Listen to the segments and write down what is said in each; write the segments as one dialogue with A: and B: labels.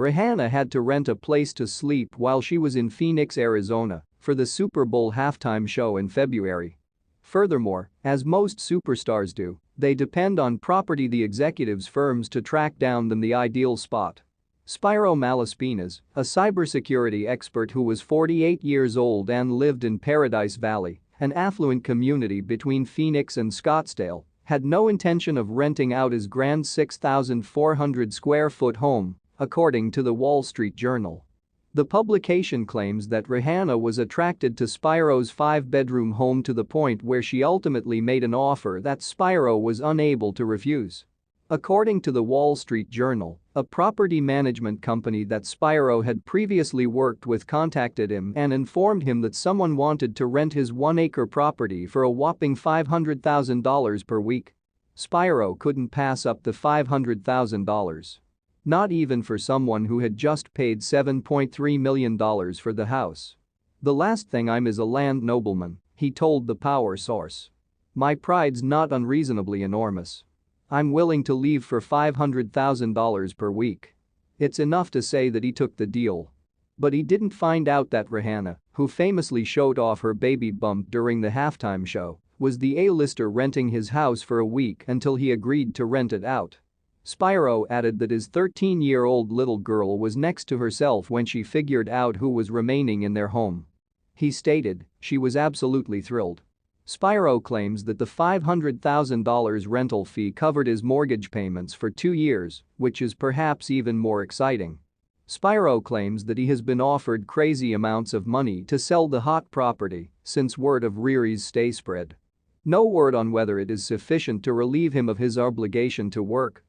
A: Rihanna had to rent a place to sleep while she was in Phoenix, Arizona, for the Super Bowl halftime show in February. Furthermore, as most superstars do, they depend on property the executives' firms to track down them the ideal spot. Spyro Malaspinas, a cybersecurity expert who was 48 years old and lived in Paradise Valley, an affluent community between Phoenix and Scottsdale, had no intention of renting out his grand 6,400 square foot home, according to the Wall Street Journal. The publication claims that Rihanna was attracted to Spyro's 5-bedroom home to the point where she ultimately made an offer that Spyro was unable to refuse. According to the Wall Street Journal, a property management company that Spyro had previously worked with contacted him and informed him that someone wanted to rent his 1-acre property for a whopping $500,000 per week. Spyro couldn't pass up the $500,000. Not even for someone who had just paid $7.3 million for the house. "The last thing I'm is a land nobleman," he told the power source. "My pride's not unreasonably enormous. I'm willing to leave for $500,000 per week." It's enough to say that he took the deal. But he didn't find out that Rihanna, who famously showed off her baby bump during the halftime show, was the A-lister renting his house for a week until he agreed to rent it out. Spyro added that his 13-year-old little girl was next to herself when she figured out who was remaining in their home. He stated, "She was absolutely thrilled." Spyro claims that the $500,000 rental fee covered his mortgage payments for 2 years, which is perhaps even more exciting. Spyro claims that he has been offered crazy amounts of money to sell the hot property since word of Riri's stay spread. No word on whether it is sufficient to relieve him of his obligation to work.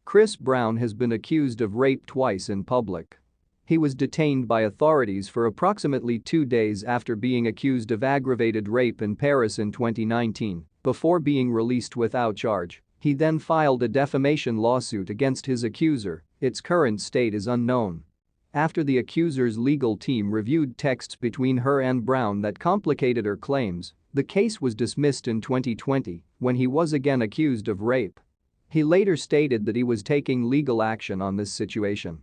A: Chris Brown has been accused of rape twice in public. He was detained by authorities for approximately 2 days after being accused of aggravated rape in Paris in 2019, before being released without charge. He then filed a defamation lawsuit against his accuser. Its current state is unknown. After the accuser's legal team reviewed texts between her and Brown that complicated her claims, the case was dismissed in 2020 when he was again accused of rape. He later stated that he was taking legal action on this situation.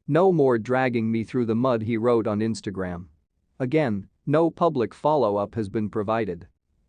A: "No more dragging me through the mud," he wrote on Instagram. Again, no public follow-up has been provided.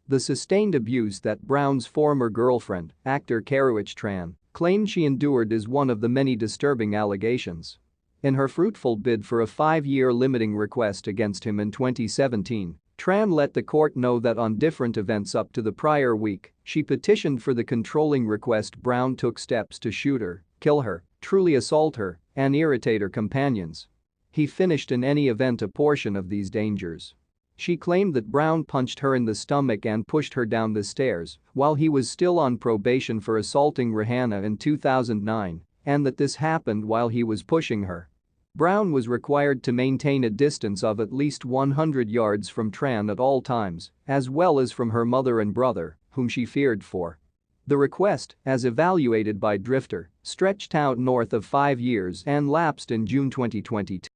A: The sustained abuse that Brown's former girlfriend, actor Karrueche Tran, claimed she endured is one of the many disturbing allegations. In her fruitful bid for a 5-year limiting request against him in 2017, Tran let the court know that on different events up to the prior week, she petitioned for the controlling request Brown took steps to shoot her, kill her, truly assault her, and irritate her companions. He finished in any event a portion of these dangers. She claimed that Brown punched her in the stomach and pushed her down the stairs while he was still on probation for assaulting Rihanna in 2009, and that this happened while he was pushing her. Brown was required to maintain a distance of at least 100 yards from Tran at all times, as well as from her mother and brother, whom she feared for. The request, as evaluated by Drifter, stretched out north of 5 years and lapsed in June 2022.